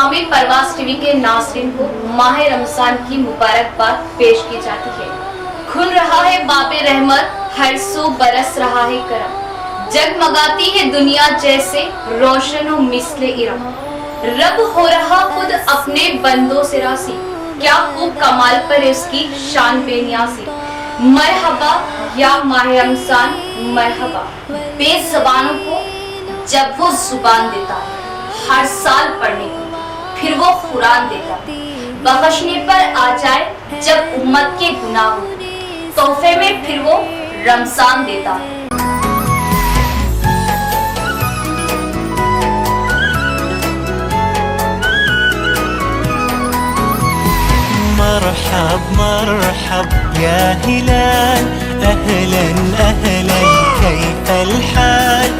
तमामी परवाज़ TV के नाज़रीन को माह रमजान की मुबारकबाद पेश की जाती है। खुल रहा है बाबे रहमत, हर सो बरस रहा है करम, जगमगाती है दुनिया जैसे रोशन व मिसले इरम। रब हो रहा खुद अपने बंदों से रासी, क्या खूब कमाल पर उसकी शान बेनियाज़ी। मरहबा या माह रमजान मरहबा, बेज़बानों को जब वो जुबान देता है हर साल पढ़ने को, फिर वो कुरान देता है बख्शने पर आ जाए जब उम्मत के गुनाह हो, तोहफे में फिर वो रमजान देता है। मरहब मरहब या हिलाल, अहलन अहलन कैफल हाल,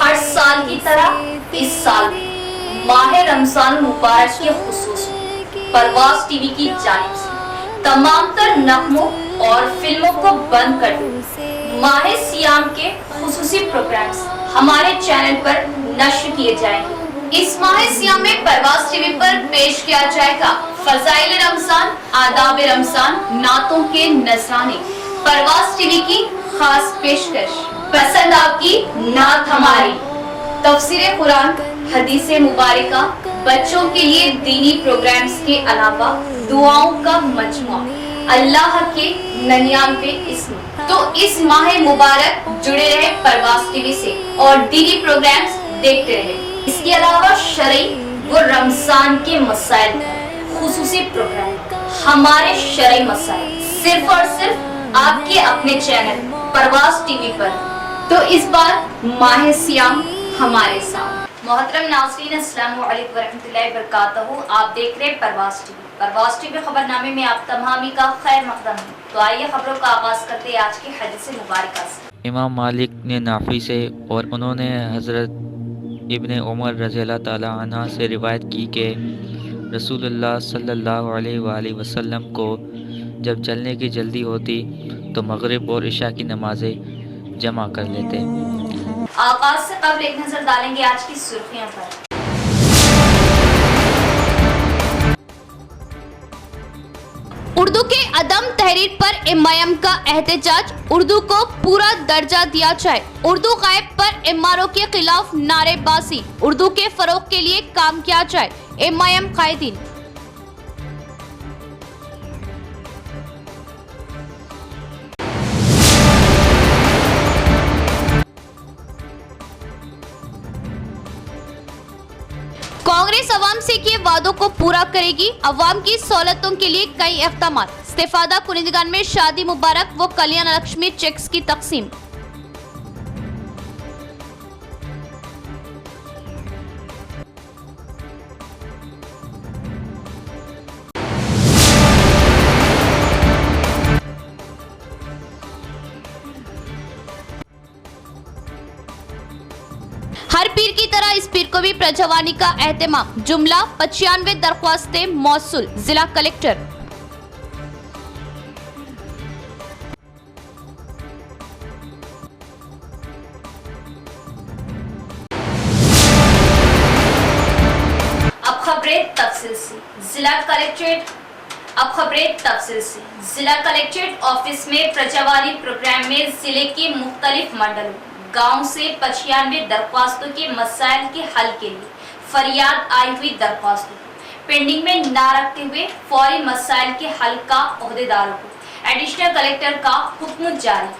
हर साल की तरह इस साल माह रमजान मुबारक के खुसूस परवाज़ टीवी की जानिब से तमाम तर नगमों और फिल्मों को बंद कर दो। माह सियाम के खुसूसी प्रोग्राम्स हमारे चैनल पर नश्र किए जाएंगे। इस माह सियाम में परवाज़ टीवी पर पेश किया जाएगा फज़ाइल रमजान, आदाब रमजान, नातों के नजराने। परवाज़ टीवी की खास पेशकश, पसंद आपकी नात हमारी, तफसीर कुरान, हदीसे मुबारका, बच्चों के लिए दीनी प्रोग्राम्स के अलावा दुआओं का मजमुआ, अल्लाह के 99 इस्म। तो इस माह मुबारक जुड़े रहे परवाज़ टीवी से और दीनी प्रोग्राम्स देखते रहे। इसके अलावा शरई व रमजान के मसाइल खुसूसी प्रोग्राम, हमारे शरई मसाइल, सिर्फ और सिर्फ आपके अपने चैनल परवाज़ टीवी पर। तो इस बार माह सियाम हमारे साथ। मोहतरम नाज़रीन, अस्सलामु अलैकुम वरहमतुल्लाहि वबरकातुहू। आप देख रहे हैं परवाज़ टीवी। परवाज़ टीवी खबरनामे में आप तमामी का खैर मकदम है। तो आइए खबरों का आगाज़ करते हैं आज की हदीस मुबारक से। इमाम मालिक ने नाफी से और उन्होंने हज़रत इब्ने उमर रज़ियल्लाहु ताला अन्हा से रिवायत की कि रसूलुल्लाह सल्लल्लाहु अलैहि वसल्लम को जब चलने की जल्दी होती तो मगरिब और इशा की नमाज़ें जमा कर लेते। आगाज़ से कबल एक नज़र डालेंगे आज की सुर्खियों पर। उर्दू के अदम तहरीर पर एमआईएम का एहतजाज, उर्दू को पूरा दर्जा दिया जाए। उर्दू गायब पर एमआरओ के खिलाफ नारेबाजी, उर्दू के फरोग के लिए काम किया जाए। एमआईएम कायदीन। कांग्रेस अवाम से किए वादों को पूरा करेगी, अवाम की सहूलतों के लिए कई इक़दामात। इस्तेफादा कुनिंदगान में शादी मुबारक व कल्याण लक्ष्मी चेक्स की तकसीम। हर पीर की तरह इस पीर को भी प्रजवानी का एहतमाम। जुमला 95 दरख्वास्तें मौसूल, जिला कलेक्टर। अब खबरें तफसील से। जिला कलेक्ट्रेट जिला कलेक्ट्रेट ऑफिस में प्रजवानी प्रोग्राम में जिले के मुख्तलिफ मंडलों गांव से 95 दरख्वास्तों के मसाइल के हल के लिए फरियाद आई हुई दरख्वास्तों को पेंडिंग में न रखते हुए फौरी मसाइल के हल का ओहदेदारों को एडिशनल कलेक्टर का हुक्म जारी।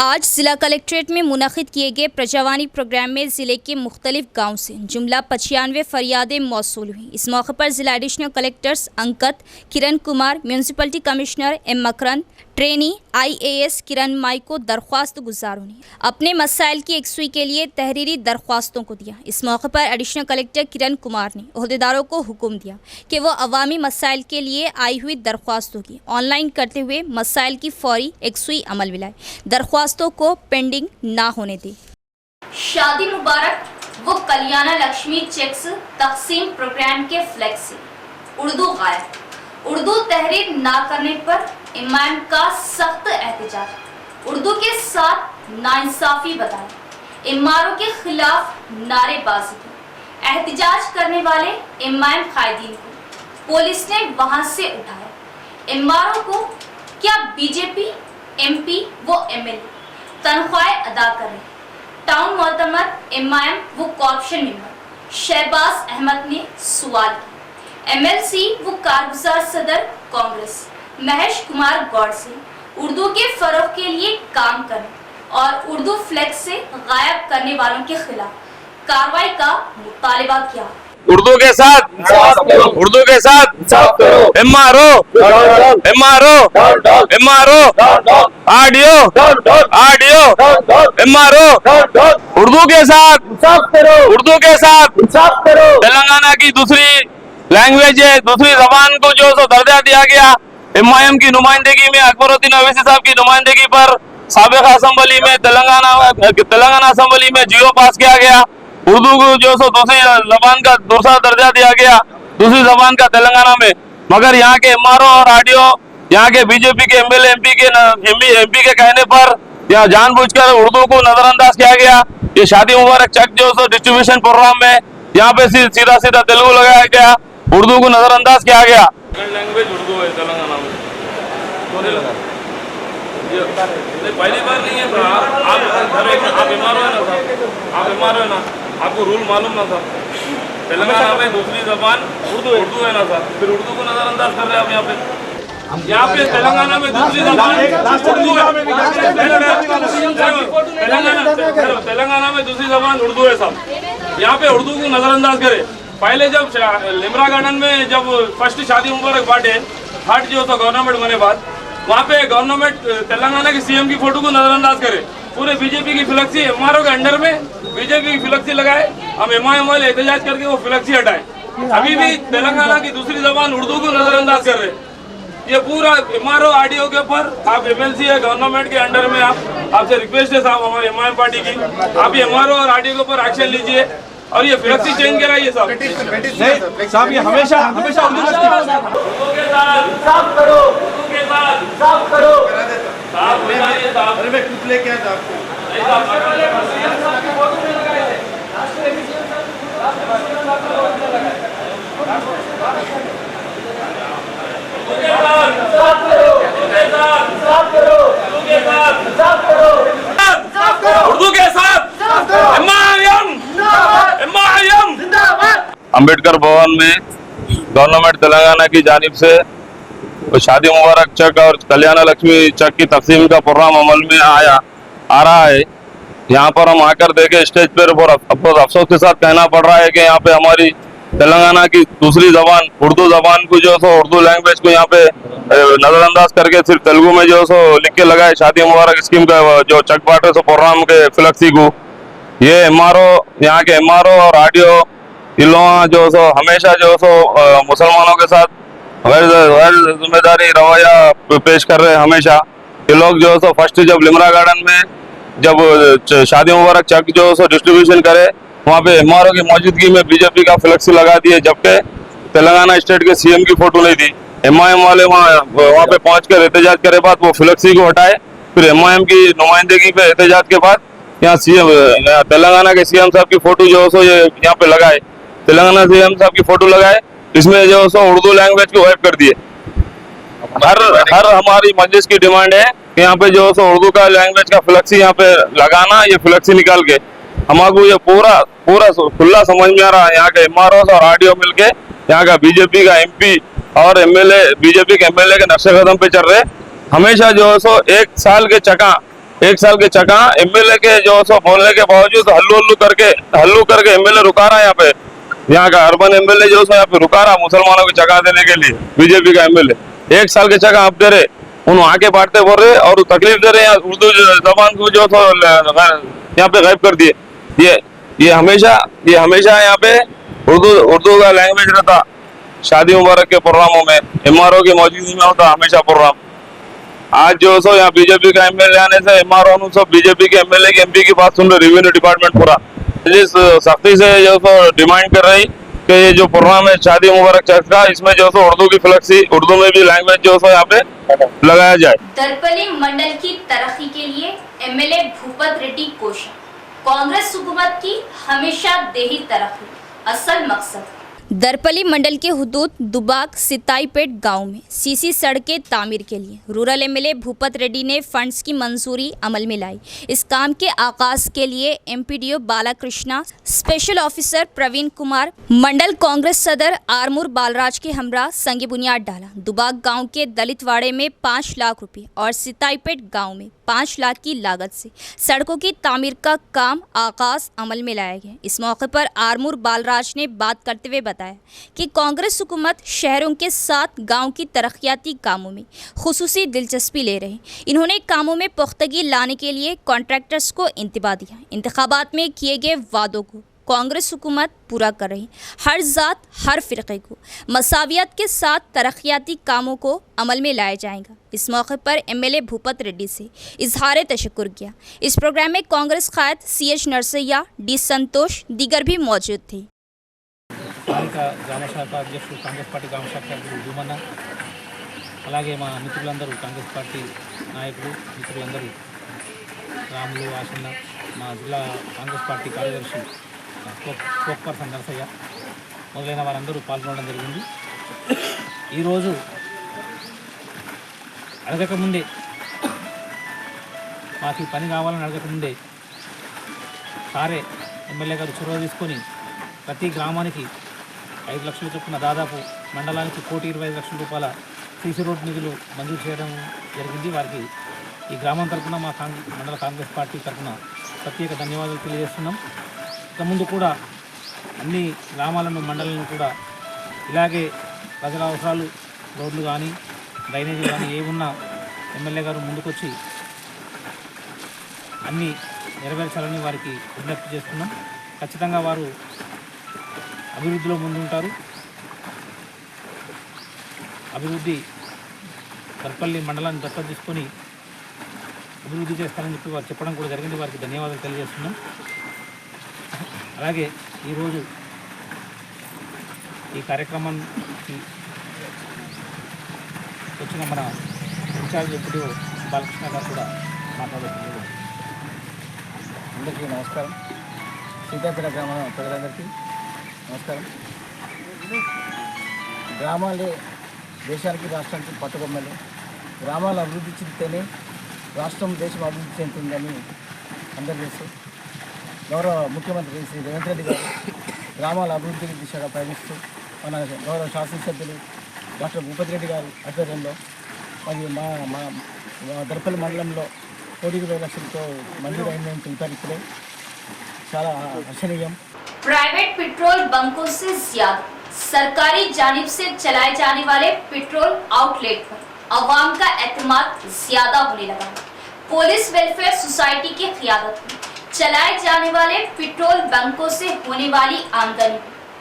आज जिला कलेक्ट्रेट में मुनक़िद किए गए प्रजवानी प्रोग्राम में ज़िले के मुख्तलिफ गाँव से जुमला 95 फरियादें मौसूल हुई। इस मौके पर ज़िला additional collectors Ankit, Kiran Kumar, municipality commissioner M Makaran, trainee IAS Kiran Mai को दरख्वास्त गुजारों ने अपने मसाइल की यकसुई के लिए तहरीरी दरख्वास्तों को दिया। इस मौके पर एडिशनल कलेक्टर किरण कुमार ने ओहदेदारों को हुक्म दिया कि वो अवामी मसाइल के लिए आई हुई दरख्वास्तों की ऑनलाइन करते हुए मसाइल की फौरी यकसुई अमल में लाए, दरख्वास्तों को पेंडिंग ना होने दी। शादी मुबारक वो कल्याण लक्ष्मी चेक्स तकसीम प्रोग्राम के फ्लैग से उर्दू गायब, उर्दू तहरीर ना करने पर इमाम का सख्त एहतजाज, उर्दू के साथ नाइंसाफी बताई, इमारों के खिलाफ नारेबाजी की। एहतजाज करने वाले इमाम कायदीन को पुलिस ने वहां से उठाया। इमारों को क्या बीजेपी एमपी व एमएलए तनख्वाहें अदा कर रहे? टाउन मोहतमर इमाम व कॉर्पोरेशन मेंबर शहबाज अहमद ने सवाल किया। एमएलसी व कारगुजार सदर कांग्रेस महेश कुमार गौड़ से उर्दू के फरोग के लिए काम करने और उर्दू फ्लैग से गायब करने वालों के खिलाफ कार्रवाई का मुतालिबा किया। उर्दू के साथ एमआरओ आडियो एमआरओ उर्दू के साथ तेलंगाना की दूसरी लैंग्वेज है, दूसरी जबान को जो सो दर्जा दिया गया। एमआईएम की नुमाइंदगी में अकबरुद्दीन अवैसी साहब की नुमाइंदगी पर साबिक असेंबली में तेलंगाना असेंबली में जियो पास किया गया। उर्दू को जो सो दूसरी जबान का दूसरा दर्जा दिया गया, दूसरी जबान का तेलंगाना में। मगर यहाँ के एमआरओ और आरडीओ, यहाँ के बीजेपी के एमएलए एमपी के कहने पर यहाँ जानबूझकर उर्दू को नजरअंदाज किया गया। ये शादी मुबारक चेक जो सो डिस्ट्रीब्यूशन प्रोग्राम में यहाँ पे सीधा तेलुगु लगाया गया, उर्दू को नजरअंदाज किया गया। लैंग्वेज उर्दू है तेलंगाना में, तो नहीं लगा ये पहली बार नहीं है। आप बीमार हो ना साहब, आप बीमार हो ना, आपको रूल मालूम ना था। तेलंगाना में दूसरी जबान उर्दू है ना साहब, फिर उर्दू को नजरअंदाज कर रहे हैं आप यहाँ पे तेलंगाना में दूसरी जबान उर्दू है। तेलंगाना में दूसरी जबान उर्दू है साहब, यहाँ पे उर्दू को नजरअंदाज करे। पहले जब लिमरा गार्डन में जब फर्स्ट शादी मुबारक बांटे हट जो तो गवर्नमेंट बने बाद, वहाँ पे गवर्नमेंट तेलंगाना के सीएम की फोटो को नजरअंदाज करे। पूरे बीजेपी की फ्लेक्सी एमआरओ के अंडर में बीजेपी की फ्लेक्सी लगाए, हम एमआईएम वाले एहतजाज करके वो फ्लेक्सी हटाए। अभी भी तेलंगाना की दूसरी जबान उर्दू को नजरअंदाज कर रहे। ये पूरा एमआरओ आरडीओ के ऊपर आप एमएलसी है गवर्नमेंट के अंडर में, आपसे रिक्वेस्ट है साहब हमारे एमआईएम पार्टी की, आप एमआरओ और आरडीओ के ऊपर एक्शन लीजिए और ये फ्लेक्सी चेंज कराइए साहब। नहीं साहब, ये हमेशा उर्दू के साथ साफ करो, उर्दू के साथ साफ करो, साफ बताइए साहब। अरे मैं कुछ लेके आया आपको नहीं साहब, फोटो में लगाए थे उर्दू के साथ अंबेडकर भवन में गवर्नमेंट तेलंगाना की जानिब से शादी मुबारक चेक और कल्याण लक्ष्मी चेक की तकसीम का प्रोग्राम अमल में आ रहा है। यहाँ पर हम आकर देखे स्टेज पर बहुत अफसोस के साथ कहना पड़ रहा है कि यहाँ पे हमारी तेलंगाना की दूसरी जबान उर्दू जबान को जो सो उर्दू लैंग्वेज को यहाँ पे नजरअंदाज करके सिर्फ तेलुगु में जो सो लिख के लगाए शादी मुबारक स्कीम का जो चेक बांटे सो प्रोग्राम के फ्लेक्सी को। ये एमआरओ, यहाँ के एमआरओ और आरडीओ इन लोग जो सो हमेशा जो सो मुसलमानों के साथ गैर जिम्मेदारी रवैया पेश कर रहे हैं। हमेशा ये लोग जो सो फर्स्ट जब लिमरा गार्डन में जब शादी मुबारक चेक जो सो डिस्ट्रीब्यूशन करे, वहाँ पे एमआरओ की मौजूदगी में बीजेपी का फ्लेक्सी लगा दिए, जबकि तेलंगाना स्टेट के सीएम की फोटो नहीं थी। एमआईएम वाले वहाँ पे पहुंचकर एहतजाज करे बाद वो फ्लेक्सी को हटाए, फिर एमआईएम की नुमाइंदगी पे एहतजाज के बाद यहाँ सीएम तेलंगाना के सीएम साहब की फोटो जो सो ये यहाँ पे लगाए, तेलंगाना सीएम साहब की फोटो लगाए, इसमें जो सो उर्दू लैंग्वेज को गायब कर दिए। हर हमारी मजलिस की डिमांड है कि यहाँ पे जो सो उर्दू का लैंग्वेज का फ्लेक्सी यहाँ पे लगाना, ये फ्लेक्सी निकाल के हमको ये पूरा खुला समझ में आ रहा है। यहाँ के एमआरओ और आरडीओ मिलके यहाँ का बीजेपी का एमपी और एमएलए बीजेपी के एमएलए के नक्शे कदम पे चल रहे। हमेशा जो है सो एक साल के चका एमएलए के जो सो बोलने के बावजूद हल्लू करके एमएलए रुका रहा है। यहाँ पे यहाँ का अर्बन एमएलए जो सो यहाँ पे रुका रहा मुसलमानों की चका देने के लिए। बीजेपी का एमएलए 1 साल के चका आप दे रहे, उन वहाँ के बांटते बोल रहे और तकलीफ दे रहे हैं। उर्दू जबान को जो सो यहाँ पे गायब कर दिए। ये हमेशा यहाँ पे उर्दू का लैंग्वेज रहता शादी मुबारक के प्रोग्रामों में, एमआरओ की मौजूदगी में होता हमेशा प्रोग्राम। आज जो सो यहाँ बीजेपी का एमएलए आने से एमआरओ सब बीजेपी के एमएलए के एमपी की बात सुन रहे, रेवेन्यू डिपार्टमेंट पूरा जिस सख्ती से जो सो डिमांड कर रही कि ये जो प्रोग्राम है शादी मुबारक चर्च का, इसमें जो सो उर्दू की फ्लेक्सी, उर्दू में भी लैंग्वेज जो सो यहाँ पे लगाया जाए। दरपली मंडल की तरक्की के लिए एमएलए भूपत रेड्डी कोशिश। कांग्रेस हुकूमत की हमेशा देही तरक्की असल मकसद। दरपली मंडल के हुदूद दुबाग सिताईपेट गांव में सीसी सड़कें तामीर के लिए रूरल एमएलए भूपत रेड्डी ने फंड्स की मंजूरी अमल में लाई। इस काम के आगाज के लिए MPDO Balakrishna, special officer Praveen Kumar, mandal Congress सदर आरमूर बालराज के हमरा संग बुनियाद डाला। दुबाग गांव के दलित वाड़े में 5 लाख रुपए और सिताईपेट गांव में 5 लाख की लागत से सड़कों की तामीर का काम आगाज अमल में लाया गया। इस मौके पर आरमूर बालराज ने बात करते हुए बताया कि कांग्रेस हुकूमत शहरों के साथ गांव की तरक्याती कामों में खुसूसी दिलचस्पी ले रहे। इन्होंने कामों में पुख्तगी लाने के लिए कॉन्ट्रैक्टर्स को इंतबा दिया। इंतखाबात में किए गए वादों को कांग्रेस हुकूमत पूरा कर रही। हर जात हर फ़िरक़े को मसावियत के साथ तरक्याती कामों को अमल में लाया जाएगा। इस मौके पर एमएलए भूपत रेड्डी से इजहार तशक्कुर किया। इस प्रोग्राम में कांग्रेस कायद CH नरसैया, डी संतोष दीगर भी मौजूद थे। గ్రామ శాఖ అధ్యక్షుడు కాంగ్రెస్ పార్టీ గ్రామ శాఖ అధ్యక్షుడు భూమన్న, అలాగే మా మిత్రులందరూ కాంగ్రెస్ పార్టీ నాయకులు మిత్రులందరూ, రాములు, ఆశన్న, మా జిల్లా కాంగ్రెస్ పార్టీ కార్యదర్శి స్పోక్ పర్సన్ నరసయ్య మొదలైన వారందరూ పాల్గొనడం జరిగింది. ఈరోజు అడగకముందే, మాకు ఈ పని కావాలని అడగకముందే సారే ఎమ్మెల్యే గారు చొరవ తీసుకొని ప్రతి గ్రామానికి 5 లక్షల చొప్పున దాదాపు మండలానికి 1,25,00,000 రూపాయల సీసీ రోడ్ నిధులు మంజూరు చేయడం జరిగింది. వారికి ఈ గ్రామం తరఫున మా మండల కాంగ్రెస్ పార్టీ తరఫున ప్రత్యేక ధన్యవాదాలు తెలియజేస్తున్నాం. ఇక ముందు కూడా అన్ని గ్రామాలను, మండలాలను కూడా ఇలాగే ప్రజల అవసరాలు, రోడ్లు కానీ డ్రైనేజీలు కానీ ఏమున్నా ఎమ్మెల్యే గారు ముందుకొచ్చి అన్నీ నెరవేర్చాలని వారికి విజ్ఞప్తి చేస్తున్నాం. ఖచ్చితంగా వారు అభివృద్ధిలో ముందుంటారు. అభివృద్ధి దర్పల్లి మండలాన్ని దత్తత తీసుకొని అభివృద్ధి చేస్తారని చెప్పి వారు చెప్పడం కూడా జరిగింది. వారికి ధన్యవాదాలు తెలియజేస్తున్నాం. అలాగే ఈరోజు ఈ కార్యక్రమానికి వచ్చిన మన ఇన్ఛార్జ్ ఎంపీడీఓ బాలకృష్ణ గారు కూడా మాట్లాడుతున్నారు. అందరికీ నమస్కారం. సీతాపేట గ్రామ ప్రజలందరికీ నమస్కారం. గ్రామాలే దేశానికి, రాష్ట్రానికి పట్టుకొమ్మలు. గ్రామాలు అభివృద్ధి చెందితేనే రాష్ట్రం, దేశం అభివృద్ధి చెందుతుందని అందరూ తెలుసు. గౌరవ ముఖ్యమంత్రి శ్రీ రేవంత్ రెడ్డి గారు గ్రామాల అభివృద్ధి దిశగా ప్రయాణిస్తూ మన గౌరవ శాసనసభ్యులు డాక్టర్ భూపత్ రెడ్డి గారు ఆధ్వర్యంలో మరి మా దర్పల్లి మండలంలో 1,20,00,000 లక్షలతో మంజూరు అయిందని తెలిపారు. ఇప్పుడే చాలా హర్షణీయం. प्राइवेट पेट्रोल बंकों से ज्यादा सरकारी जानिब से चलाए जाने वाले पेट्रोल आउटलेट पर अवाम का एतमाद ज्यादा होने लगा है। पुलिस वेलफेयर सोसाइटी की क़ियादत में चलाए जाने वाले पेट्रोल बंकों से होने वाली आमदनी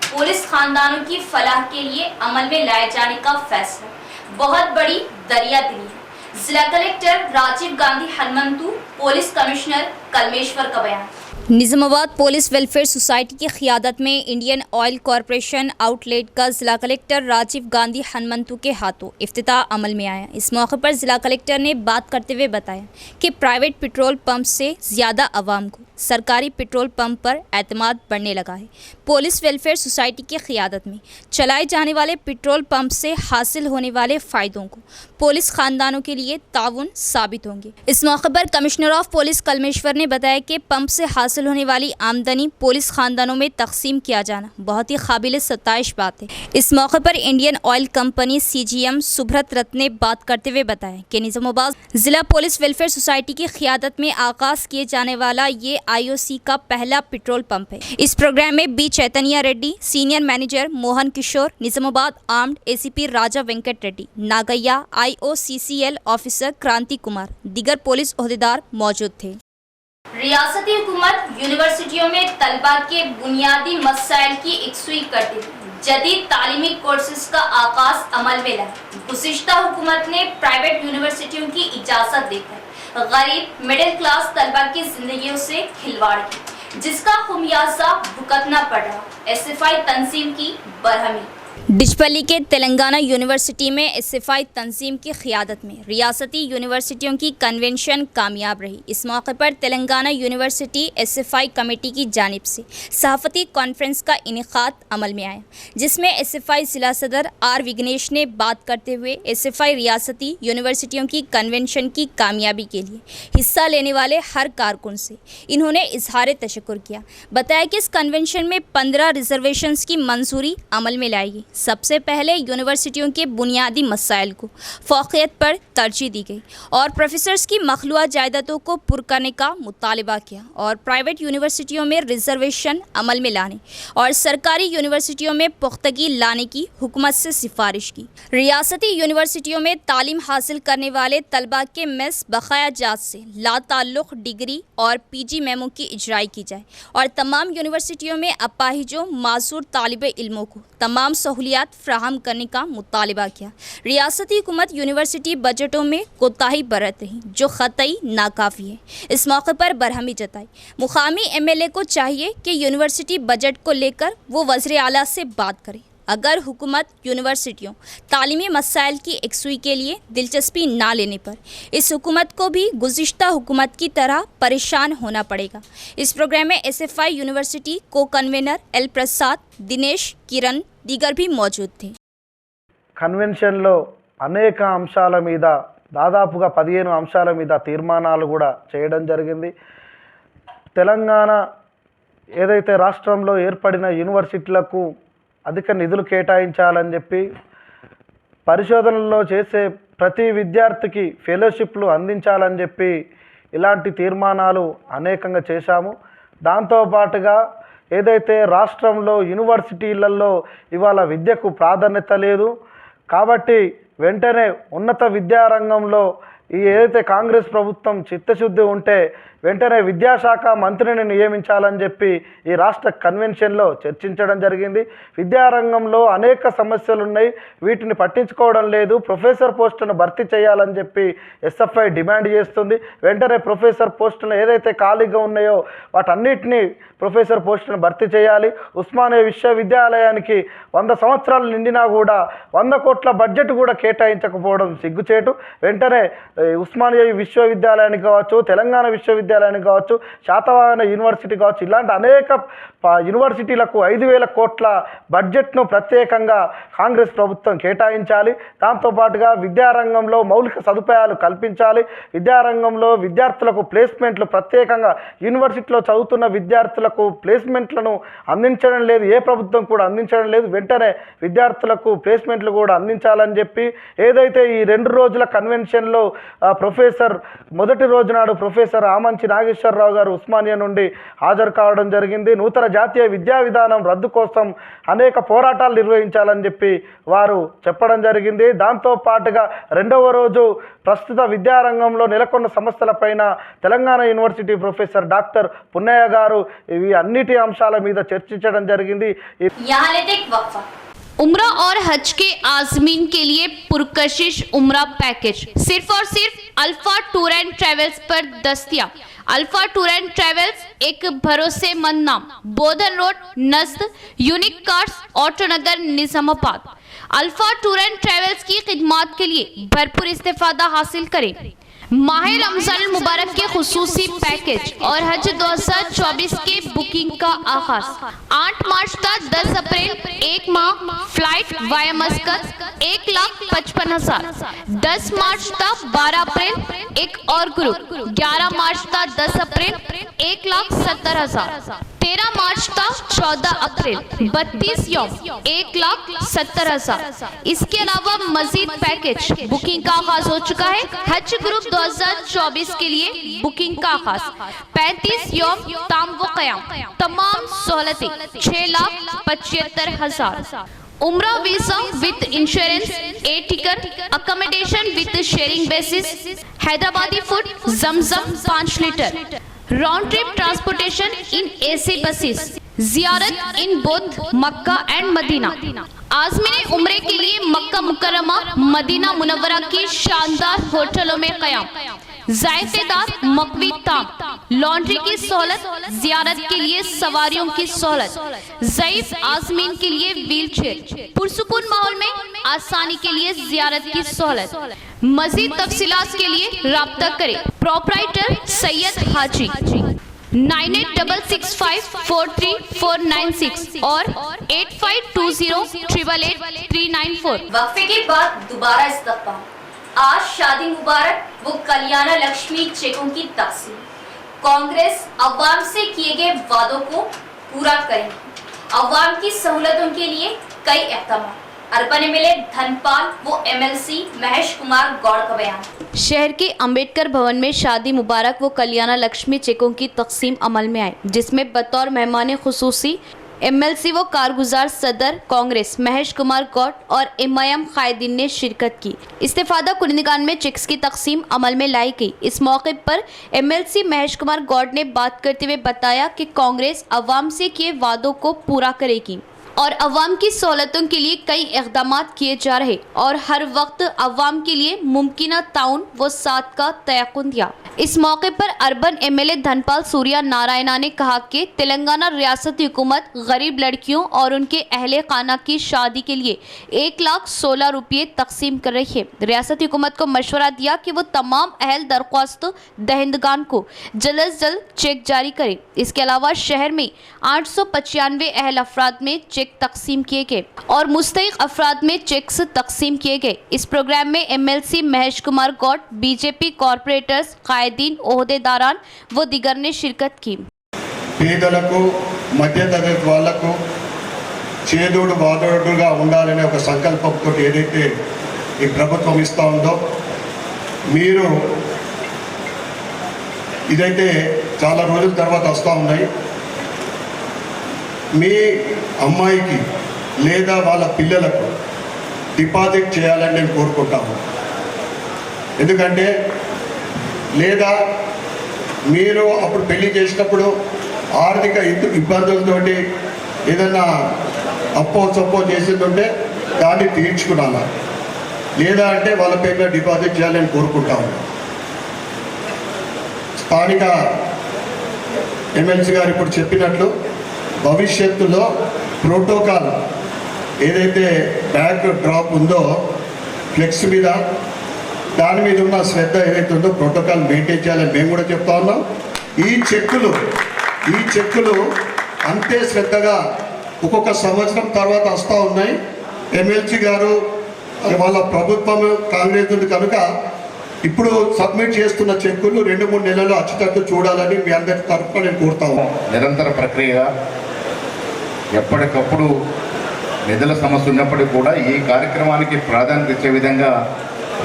पुलिस खानदानों की फलाह के लिए अमल में लाए जाने का फैसला बहुत बड़ी दरियादिली है। जिला collector Rajiv Gandhi Hanumanthu, police commissioner Kalmeshwar का बयान। निज़ामाबाद पुलिस वेलफेयर सोसाइटी की क़ियादत में इंडियन ऑयल कॉरपोरेशन आउटलेट का ज़िला कलेक्टर राजीव गांधी हनुमंतु के हाथों इफ्तिताह अमल में आया। इस मौके पर ज़िला कलेक्टर ने बात करते हुए बताया कि प्राइवेट पेट्रोल पंप से ज़्यादा आवाम को सरकारी पेट्रोल पंप पर एतमाद बढ़ने लगा है। पुलिस वेलफेयर सोसाइटी की क़ियादत में चलाए जाने वाले पेट्रोल पंप से हासिल होने वाले फ़ायदों को पुलिस खानदानों के लिए ताउन साबित होंगे। इस मौके पर कमिश्नर ऑफ पुलिस कलमेश्वर ने बताया कि पंप से हासिल होने वाली आमदनी पुलिस खानदानों में तकसीम किया जाना बहुत ही काबिल सताइश बात है। इस मौके पर Indian Oil company CGM Subrata Ratna ने बात करते हुए बताया कि निज़ामाबाद ज़िला पुलिस वेलफेयर सोसाइटी की क़ियादत में आगाज़ किए जाने वाला ये IOC का पहला पेट्रोल पंप है। इस प्रोग्राम में B चैतन्य रेड्डी, सीनियर मैनेजर मोहन किशोर, निज़ामाबाद आर्म्ड ACP राजा वेंकट रेड्डी, नागैया IOCCL ऑफिसर क्रांति कुमार, दीगर पुलिस ओहदेदार मौजूद थे। रियासती हुकूमत यूनिवर्सिटियों में तलबा के बुनियादी मसाइल की यकसुई करते हुए जदीद तालीमी कोर्सेज का आगाज अमल में लाया। गुज़िश्ता हुकूमत ने प्राइवेट यूनिवर्सिटियों की इजाज़त देकर गरीब मिडिल क्लास तलबा की जिंदगियों से खिलवाड़ की। जिसका खुमियाजा भुगतना पड़ रहा एसएफआई तंजीम की बरहमी। डिचपल्ली के तेलंगाना यूनिवर्सिटी में एसएफआई तंजीम की क़ियादत में रियासती यूनिवर्सिटियों की कन्वेंशन कामयाब रही। इस मौके पर तेलंगाना यूनिवर्सिटी एसएफआई कमेटी की जानिब से सहाफ़ती कॉन्फ्रेंस का इनेकाद अमल में आया, जिसमें एसएफआई ज़िला सदर आर विघ्नेश ने बात करते हुए एसएफआई रियासती यूनिवर्सिटियों की कन्वेंशन की कामयाबी के लिए हिस्सा लेने वाले हर कारकुन से इन्होंने इजहार तशक्कुर किया। बताया कि इस कन्वेंशन में 15 रिजर्वेशंस की मंजूरी अमल में लाएगी। सबसे पहले यूनिवर्सिटियों के बुनियादी मसाइल को फ़ौक़ियत पर तरजीह दी गई और प्रोफेसर्स की मखलूआ जायदादों को पुर करने का मुतालबा किया और प्राइवेट यूनिवर्सिटियों में रिजर्वेशन अमल में लाने और सरकारी यूनिवर्सिटियों में पुख्तगी लाने की हुकूमत से सिफारिश की। रियासती यूनिवर्सिटियों में तालीम हासिल करने वाले तलबा के मेस बकाया जात से लाताल्लुक़ डिग्री और पीजी मेमो की इजराई की जाए और तमाम यूनिवर्सिटियों में अपाहिजों माजूर तालिब इल्मों को तमाम सहूलियात फ्राहम करने का मुतालबा किया। रियासती हुकूमत यूनिवर्सिटी बजटों में कोताही बरत रही जो ख़तई नाकाफ़ी है। इस मौके पर बरहमी जताई। मुकामी एमएलए को चाहिए कि यूनिवर्सिटी बजट को लेकर वो वज़ीर आला से बात करें। अगर हुकूमत यूनिवर्सिटियों तालीमी मसाइल की एकसुई के लिए दिलचस्पी ना लेने पर इस हुकूमत को भी गुज़िश्ता हुकूमत की तरह परेशान होना पड़ेगा। इस प्रोग्राम में एसएफआई यूनिवर्सिटी को कन्वीनर एल प्रसाद, दिनेश, किरण दीगर भी मौजूद थे। కన్వెన్షన్లో అనేక అంశాల మీద దాదాపుగా 15 అంశాల మీద తీర్మానాలు కూడా చేయడం జరిగింది. తెలంగాణ ఏదైతే రాష్ట్రంలో ఏర్పడిన యూనివర్సిటీలకు అధిక నిధులు కేటాయించాలని చెప్పి పరిశోధనల్లో చేసే ప్రతి విద్యార్థికి ఫెలోషిప్లు అందించాలని చెప్పి ఇలాంటి తీర్మానాలు అనేకంగా చేశాము. దాంతోపాటుగా ఏదైతే రాష్ట్రంలో యూనివర్సిటీలలో ఇవాళ విద్యకు ప్రాధాన్యత లేదు కాబట్టి వెంటనే ఉన్నత విద్యారంగంలో ఏదైతే కాంగ్రెస్ ప్రభుత్వం చిత్తశుద్ధి ఉంటే వెంటనే విద్యాశాఖ మంత్రిని నియమించాలని చెప్పి ఈ రాష్ట్ర కన్వెన్షన్లో చర్చించడం జరిగింది. విద్యారంగంలో అనేక సమస్యలు ఉన్నాయి, వీటిని పట్టించుకోవడం లేదు. ప్రొఫెసర్ పోస్టులను భర్తీ చేయాలని చెప్పి ఎస్ఎఫ్ఐ డిమాండ్ చేస్తుంది. వెంటనే ప్రొఫెసర్ పోస్టులు ఏదైతే ఖాళీగా ఉన్నాయో వాటన్నిటినీ ప్రొఫెసర్ పోస్టులను భర్తీ చేయాలి. ఉస్మానియా విశ్వవిద్యాలయానికి 100 సంవత్సరాలు నిండినా కూడా 100 కోట్ల బడ్జెట్ కూడా కేటాయించకపోవడం సిగ్గుచేటు. వెంటనే ఉస్మానియా విశ్వవిద్యాలయానికి కావచ్చు, తెలంగాణ విశ్వవిద్యాలయానికి కావచ్చు, శాతవాహన యూనివర్సిటీ కావచ్చు, ఇలాంటి అనేక యూనివర్సిటీలకు 5,000 కోట్ల బడ్జెట్ను ప్రత్యేకంగా కాంగ్రెస్ ప్రభుత్వం కేటాయించాలి. దాంతోపాటుగా విద్యారంగంలో మౌలిక సదుపాయాలు కల్పించాలి. విద్యారంగంలో విద్యార్థులకు ప్లేస్మెంట్లు ప్రత్యేకంగా యూనివర్సిటీలో చదువుతున్న విద్యార్థులకు ప్లేస్మెంట్లను అందించడం లేదు, ఏ ప్రభుత్వం కూడా అందించడం లేదు. వెంటనే విద్యార్థులకు ప్లేస్మెంట్లు కూడా అందించాలని చెప్పి ఏదైతే ఈ 2 రోజుల కన్వెన్షన్లో ప్రొఫెసర్ మొదటి రోజు నాడు ప్రొఫెసర్ ఆమంచి నాగేశ్వరరావు గారు ఉస్మానియా నుండి హాజరు కావడం జరిగింది. నూతన జాతీయ విద్యా విధానం రద్దు కోసం అనేక పోరాటాలు నిర్వహించాలని చెప్పి వారు చెప్పడం జరిగింది. దాంతోపాటుగా 2వ రోజు ప్రస్తుత విద్యారంగంలో నెలకొన్న సమస్యలపైన Telangana university professor doctor Punnaiah గారు ఇవి అన్నిటి అంశాల మీద చర్చించడం జరిగింది. उम्रा और हज के आज़मीन के लिए पुरकशिश उम्रा पैकेज सिर्फ और सिर्फ अल्फा टूर एंड ट्रेवल्स पर दस्तयाब। अल्फा टूर एंड ट्रेवल्स एक भरोसेमंद नाम, बोधन रोड नज़द unique cars Autonagar Nizamabad. Alpha tour and travels की खिदमात के लिए भरपूर इस्तेफादा हासिल करें। माह रमजान मुबारक के खुसूसी पैकेज और हज 2024 के बुकिंग का आगाज 8 मार्च तक 10 अप्रैल 1 माह फ्लाइट वाया मस्कत 1,55,000, 10 मार्च तक 12 अप्रैल एक और ग्रुप, 11 मार्च तक 10 अप्रैल 1,70,000, 13 मार्च तक 14 अप्रैल 32 यौम 1,70,000। इसके अलावा मजीद पैकेज बुकिंग का आगाज हो चुका है। हज ग्रुप 2024 के लिए बुकिंग का आगाज 35 यौम ताम व क़याम, तमाम सहूलतें 6,75,000। उम्रा visa with insurance, a ticket, accommodation with sharing basis, Hyderabadi food, जमजम 5 litre, round trip transportation in AC buses, जियारत in both Mecca and Medina. आज़मीन उम्रे के लिए मक्का मुकर्रमा मदीना मुनव्वरा के शानदार होटलों में क़याम, ज़ायक़ेदार मकवी ताम, लॉन्ड्री की सहूलत, जियारत के लिए सवारियों की सहूलत, ज़ईफ़ आज़मीन के लिए व्हील चेयर, पुरसुकून माहौल में आसानी के लिए जियारत की सहूलत। मज़ीद तफसीलात के लिए राब्ता करें प्रोपराइटर सैयद हाजी 9866543496 और 8520888394। वक्फे के बाद दोबारा इस्तकबाल। आज शादी मुबारक वो कल्याणा लक्ष्मी चेकों की तकसीम। कांग्रेस अवाम से किए गए वादों को पूरा करेंगे। अवाम की सहूलतों के लिए कई इक़दाम। अर्बन एमएलए धनपाल वो एमएलसी महेश कुमार गौड़ का बयान। शहर के अंबेडकर भवन में शादी मुबारक वो कल्याणा लक्ष्मी चेकों की तकसीम अमल में आई, जिसमें बतौर मेहमान खुसूसी एमएलसी व कारगुजार सदर कांग्रेस महेश कुमार गौड़ और इमाम कायदीन ने शिरकत की। इस्तेफादा कुनिंदगान में चेक्स की तकसीम अमल में लाई गई। इस मौके पर एमएलसी महेश कुमार गौड़ ने बात करते हुए बताया कि कांग्रेस अवाम से किए वादों को पूरा करेगी और अवाम की सहूलतों के लिए कई इक़दाम किए जा रहे और हर वक्त अवाम के लिए मुमकिन ताउन व साथ का तयक़ुन दिया। इस मौके पर अर्बन एमएलए धनपाल सूर्या नारायणा ने कहा कि तेलंगाना रियासती हुकूमत गरीब लड़कियों और उनके अहले खाना की शादी के लिए 1,16,000 रुपये तकसीम कर रही है। रियासती हुकूमत को मशवरा दिया कि वो तमाम अहल दरख्वास्त दहिंदगान को जल्द अज जल्द चेक जारी करें। इसके अलावा शहर में 895 अहल अफराद में चेक तकसीम किए गए और मुस्तहिक अफराद में चेक्स तकसीम किए गए। इस प्रोग्राम में MLC Mahesh Kumar Goud, BJP corporators, कायदीन, ओहदेदारान व दिगर ने शिरकत की। పేదలకు మధ్యతరగతి వాళ్లకు చేదోడు వాదోడుగా ఉండాలనే ఒక సంకల్పంతో ఏదైతే ఈ ప్రభుత్వం ఇస్తూ ఉందో, మీరు ఇదైతే చాలా రోజుల తర్వాత వస్తూ ఉన్నాయి. మీ అమ్మాయికి లేదా వాళ్ళ పిల్లలకు డిపాజిట్ చేయాలని నేను కోరుకుంటాను. ఎందుకంటే లేదా మీరు అప్పుడు పెళ్లి చేసినప్పుడు ఆర్థిక ఇబ్బందులతోటి ఏదైనా అప్పో సప్పో చేసిందంటే దాన్ని తీర్చుకున్నాను, లేదా అంటే వాళ్ళ పేరున డిపాజిట్ చేయాలని కోరుకుంటాము. స్థానిక ఎమ్మెల్సీ గారు ఇప్పుడు చెప్పినట్లు భవిష్యత్తులో ప్రోటోకాల్ ఏదైతే బ్యాక్ డ్రాప్ ఉందో ఫ్లెక్స్ మీద, దాని మీద ఉన్న శ్రద్ధ ఏదైతే ఉందో ప్రోటోకాల్ మెయింటైన్ చేయాలని మేము కూడా చెప్తా ఉన్నాం. ఈ చెక్కులు అంతే శ్రద్ధగా ఒక్కొక్క సంవత్సరం తర్వాత వస్తూ ఉన్నాయి. ఎమ్మెల్సీ గారు వాళ్ళ ప్రభుత్వం కాంగ్రెస్ ఉంది కనుక ఇప్పుడు సబ్మిట్ చేస్తున్న చెక్కులు 2-3 నెలల్లో అచ్చుతట్టు చూడాలని మీ అందరి తరఫున నేను కోరుతాను. నిరంతర ప్రక్రియ, ఎప్పటికప్పుడు నిధుల సమస్య ఉన్నప్పటికీ కూడా ఈ కార్యక్రమానికి ప్రాధాన్యత ఇచ్చే విధంగా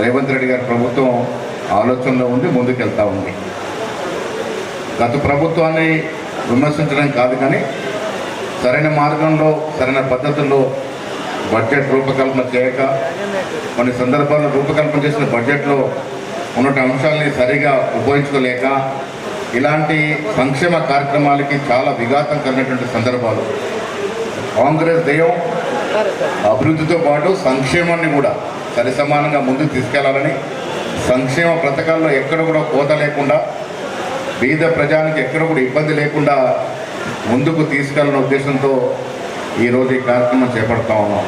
రేవంత్ రెడ్డి గారి ప్రభుత్వం ఆలోచనలో ఉండి ముందుకెళ్తా ఉంది. గత ప్రభుత్వాన్ని విమర్శించడం కాదు, కానీ సరైన మార్గంలో సరైన పద్ధతుల్లో బడ్జెట్ రూపకల్పన చేయక, కొన్ని సందర్భాల్లో రూపకల్పన చేసిన బడ్జెట్లో ఉన్న అంశాలని సరిగా ఉపయోగించుకోలేక ఇలాంటి సంక్షేమ కార్యక్రమాలకి చాలా విఘాతం కలిగినటువంటి సందర్భాలు. కాంగ్రెస్ దయం అభివృద్ధితో పాటు సంక్షేమాన్ని కూడా సరి సమానంగా ముందుకు తీసుకెళ్లాలని, సంక్షేమ పథకాల్లో ఎక్కడ కూడా కోత లేకుండా, బీద ప్రజానికి ఎక్కడ కూడా ఇబ్బంది లేకుండా ముందుకు తీసుకెళ్లనే ఉద్దేశంతో ఈరోజు ఈ కార్యక్రమం చేపడతా ఉన్నాం.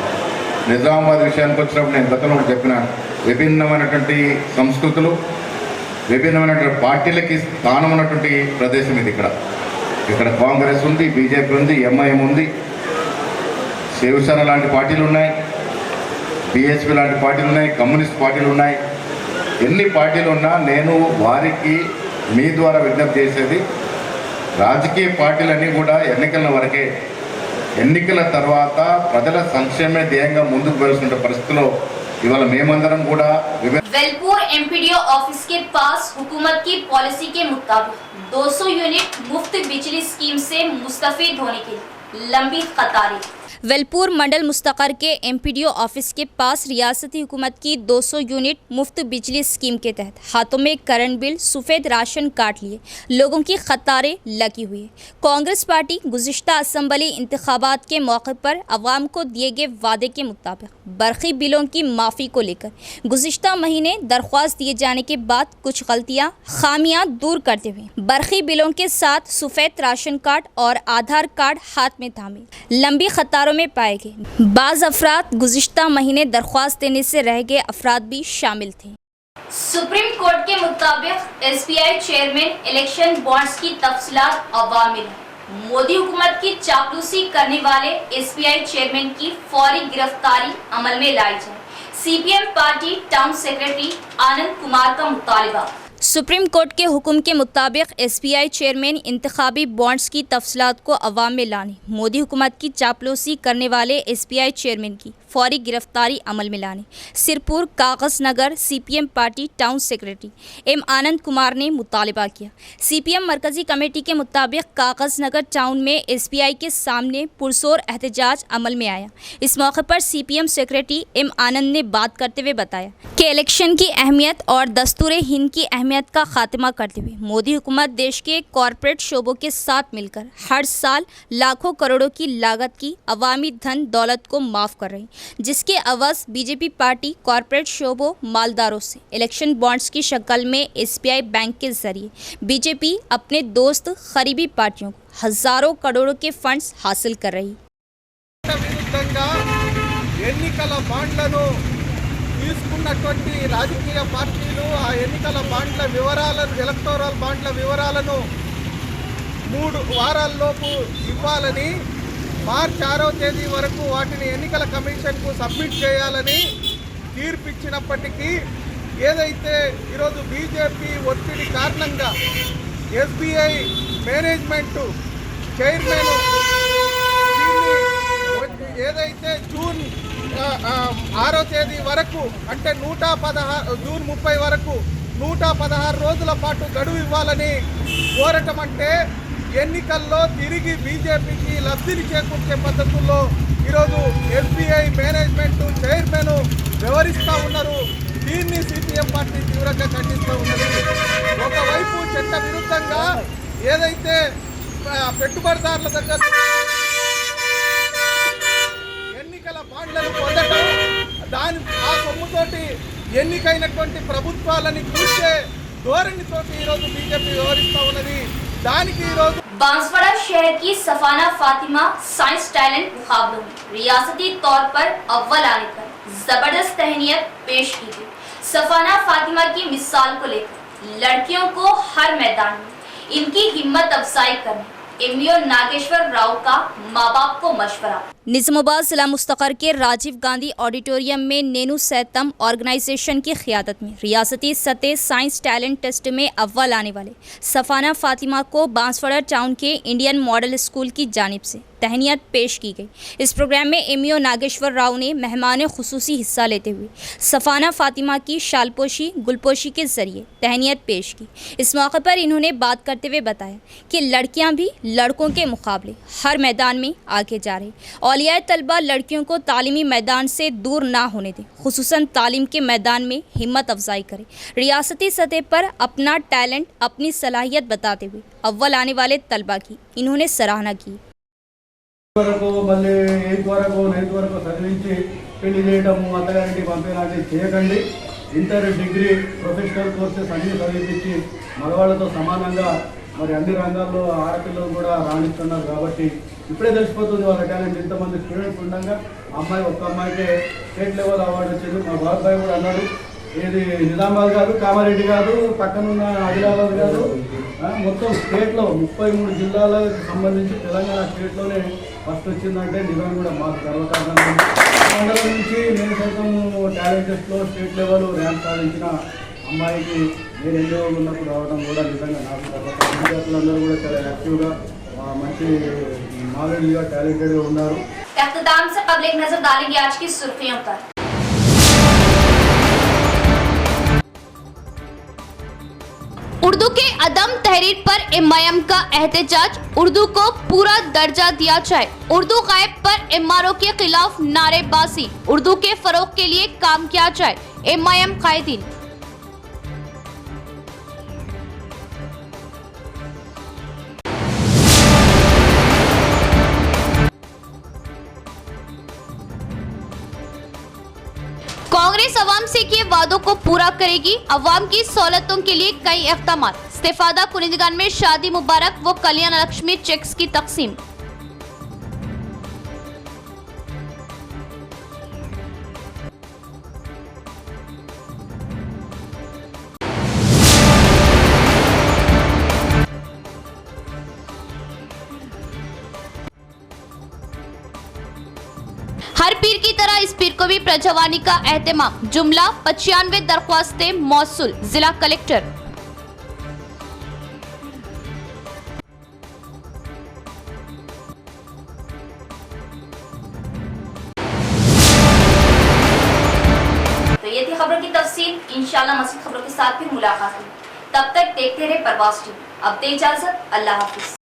నిజామాబాద్ విషయానికి వచ్చినప్పుడు నేను గతంలో చెప్పినాను, విభిన్నమైనటువంటి సంస్కృతులు, విభిన్నమైనటువంటి పార్టీలకి స్థానం ఉన్నటువంటి ప్రదేశం ఇది. ఇక్కడ కాంగ్రెస్ ఉంది, బీజేపీ ఉంది, ఎంఐఎం ఉంది, శివసేన లాంటి పార్టీలు ఉన్నాయి, బీఎస్పీ లాంటి పార్టీలు ఉన్నాయి, కమ్యూనిస్ట్ పార్టీలు ఉన్నాయి. ఎన్ని పార్టీలు ఉన్నా నేను వారికి మీ ద్వారా విజ్ఞప్తి చేసేది, రాజకీయ పార్టీలన్నీ కూడా ఎన్నికల వరకే. ఎన్నికల తర్వాత ప్రజల సంక్షేమే ధ్యేయంగా ముందుకు వెళ్తున్న పరిస్థితిలో ఇవాళ మేమందరం కూడా वेलपुर एमपीडीओ ऑफिस के पास हुकूमत की पॉलिसी के मुताबिक 200 यूनिट मुफ्त बिजली स्कीम से मुस्तफीद होने के लिए लंबी कतारें। वेलपुर मंडल मुस्तकर के एमपीडीओ ऑफिस के पास रियासती हुकूमत की 200 यूनिट मुफ्त बिजली स्कीम के तहत हाथों में करंट बिल, सफ़ेद राशन कार्ड लिए लोगों की कतारें लगी हुई है। कांग्रेस पार्टी गुज़िश्ता असम्बली इंतखाबात के मौके पर अवाम को दिए गए वादे के मुताबिक बरक़ी बिलों की माफ़ी को लेकर गुज़िश्ता महीने दरख्वास्त दिए जाने के बाद कुछ गलतियाँ, खामियाँ दूर करते हुए बरक़ी बिलों के साथ सफ़ेद राशन कार्ड और आधार कार्ड हाथ में थामे लंबी कतारों में पाए गए। बाज़ अफराद गुज़िश्ता महीने दरख्वास्त देने से रह गए अफराद भी शामिल थे। सुप्रीम कोर्ट के मुताबिक एसबीआई चेयरमैन इलेक्शन बॉन्ड्स की तफसीलात अवाम में है। मोदी हुकूमत की चापलूसी करने वाले एसबीआई चेयरमैन की फौरी गिरफ्तारी अमल में लाई जाए। CPM party town secretary Anand Kumar का मुतालबा। सुप्रीम कोर्ट के हुक्म के मुताबिक एसबीआई चेयरमैन इंतखाबी बॉन्ड्स की तफसीलात को अवाम में लाने, मोदी हुकूमत की चापलूसी करने वाले एसबीआई चेयरमैन की फौरी गिरफ्तारी अमल में लाने Sirpur Kagaz Nagar CPM party town secretary M Anand Kumar ने मुतालबा किया। सीपीएम मरकज़ी कमेटी के मुताबिक कागज़ नगर टाउन में एसबीआई के सामने पुरजोर एहतजाज अमल में आया। इस मौके पर सीपीएम सेक्रेटरी एम आनंद ने बात करते हुए बताया कि इलेक्शन की अहमियत और दस्तूर हिंद की अहमियत का खात्मा करते हुए मोदी हुकूमत देश के कॉरपोरेट शोबों के साथ मिलकर हर साल लाखों करोड़ों की लागत की अवामी धन दौलत को माफ़ कर रही, जिसके अवज़ बीजेपी पार्टी कॉरपोरेट शोबों मालदारों से इलेक्शन बॉन्ड्स की शक्ल में एसबीआई बैंक के जरिए बीजेपी अपने दोस्त करीबी पार्टियों को हजारों करोड़ों के फंड्स हासिल कर रही। ఎన్నికల బాండ్లను తీసుకున్నటువంటి రాజకీయ పార్టీలు ఆ ఎన్నికల బాండ్ల వివరాలను, ఎలక్టోరల్ బాండ్ల వివరాలను 3 వారాల్లోపు ఇవ్వాలని, మార్చి 6వ తేదీ వరకు వాటిని ఎన్నికల కమిషన్కు సబ్మిట్ చేయాలని తీర్పిచ్చినప్పటికీ ఏదైతే ఈరోజు బీజేపీ ఒత్తిడి కారణంగా ఎస్బీఐ మేనేజ్మెంటు చైర్మన్ ఏదైతే జూన్ 6వ తేదీ వరకు అంటే జూన్ 30 వరకు 116 రోజుల పాటు గడువు ఇవ్వాలని కోరటం అంటే ఎన్నికల్లో తిరిగి బీజేపీకి లబ్ధిని చేకూర్చే పద్ధతుల్లో ఈరోజు ఎస్బీఐ మేనేజ్మెంట్ చైర్మన్ వ్యవహరిస్తూ ఉన్నారు. దీన్ని సిపిఎం పార్టీ తీవ్రంగా ఖండిస్తూ ఉన్నది. ఒకవైపు చట్ట విరుద్ధంగా ఏదైతే పెట్టుబడిదారుల దగ్గర ఎన్నికల బాండ్లను పొందడం, ఆ సొమ్ముతోటి ఎన్నికైనటువంటి ప్రభుత్వాలని కూర్చే ధోరణితోటి ఈరోజు బీజేపీ వ్యవహరిస్తూ ఉన్నది. దానికి ఈరోజు बांसवाड़ा शहर की सफाना फातिमा साइंस टैलेंट मुकाबलों में रियासती तौर पर अव्वल आने पर जबरदस्त तहनीत पेश की गई। सफाना फातिमा की मिसाल को लेकर लड़कियों को हर मैदान में इनकी हिम्मत अफजाई करने एमओ नागेश्वर राव का माँ बाप को मशवरा। निज़ामाबाद जिला मुस्तकर के राजीव गांधी ऑडिटोरियम में नेनू सैतम ऑर्गेनाइजेशन की क़ियादत में रियासती सतह साइंस टैलेंट टेस्ट में अव्वल आने वाले सफाना फातिमा को बांसवाड़ा टाउन के इंडियन मॉडल स्कूल की जानिब से तहनीत पेश की गई। इस प्रोग्राम में एमओ नागेश्वर राव ने मेहमान खुसूसी हिस्सा लेते हुए सफाना फातिमा की शालपोशी गुलपोशी के जरिए तहनीत पेश की। इस मौके पर इन्होंने बात करते हुए बताया कि लड़कियां भी लड़कों के मुकाबले हर मैदान में आगे जा रही। औलिया तलबा लड़कियों को तालीमी मैदान से दूर ना होने दें, खुसूसन तालीम के मैदान में हिम्मत अफजाई करें। रियासती सतह पर अपना टैलेंट, अपनी सलाहियत बताते हुए अव्वल आने वाले तलबा की इन्होंने सराहना की। వరకు మళ్ళీ 8th వరకు 9th వరకు చదివించి పెళ్లి చేయడము, అత్తగారికి పంపేలాంటివి చేయకండి. ఇంటర్, డిగ్రీ, ప్రొఫెషనల్ కోర్సెస్ అన్నీ చదివించి మగవాళ్ళతో సమానంగా మరి అన్ని రంగాల్లో ఆడపిల్లలు కూడా రాణిస్తున్నారు. కాబట్టి ఇప్పుడే తెలిసిపోతుంది వాళ్ళ టాలెంట్. ఇంతమంది స్టూడెంట్స్ ఉండగా ఒక్క అమ్మాయికే స్టేట్ లెవెల్ అవార్డు వచ్చింది. మా బాబాయ్ కూడా అన్నాడు, ఏది నిజామాబాద్ కాదు, కామారెడ్డి కాదు, పక్కనున్న ఆదిలాబాద్ కాదు, మొత్తం స్టేట్లో 33 జిల్లాలకు సంబంధించి తెలంగాణ స్టేట్లోనే ఫస్ట్ వచ్చిందంటే నిజంగా కూడా మాకు గర్వకారణం. మండలం నుంచి నేను సైతం టాలెంట్ టెస్ట్లో స్టేట్ లెవెల్ ర్యాంక్ సాధించిన అమ్మాయికి నేను ఎన్నో ఉన్నప్పుడు రావడం కూడా నిజంగా నాకు గర్వకారణం. విద్యార్థులందరూ కూడా చాలా యాక్టివ్గా మంచి నాలెడ్జ్గా టాలెంటెడ్గా ఉన్నారు. इख्तिताम से कबल एक नजर डालेंगे आज की सुर्खियों पर। उर्दू के अदम तहरीर पर एमआईएम का एहतजाज, उर्दू को पूरा दर्जा दिया जाए। उर्दू गायब पर एमआरओ के खिलाफ नारेबाजी, उर्दू के फरोग के लिए काम किया जाए। एमआईएम कायदीन। कांग्रेस अवाम से किए वादों को पूरा करेगी, अवाम की सहूलतों के लिए कई इक़दाम। इस्तेफादा कुनिंदगान में शादी मुबारक व कल्याण लक्ष्मी चेक्स की तकसीम। हर पीर की तरह इस पीर को भी प्रजवानी का एहतमाम। जुमला 95 दरख्वास्तें मौसूल। जिला कलेक्टर। तो ये थी खबरों की तफसील। इंशाल्लाह मज़ीद खबरों के साथ फिर मुलाकात होगी। तब तक देखते रहे परवाज़ टीवी। अब दे इजाजत, अल्लाह हाफिज।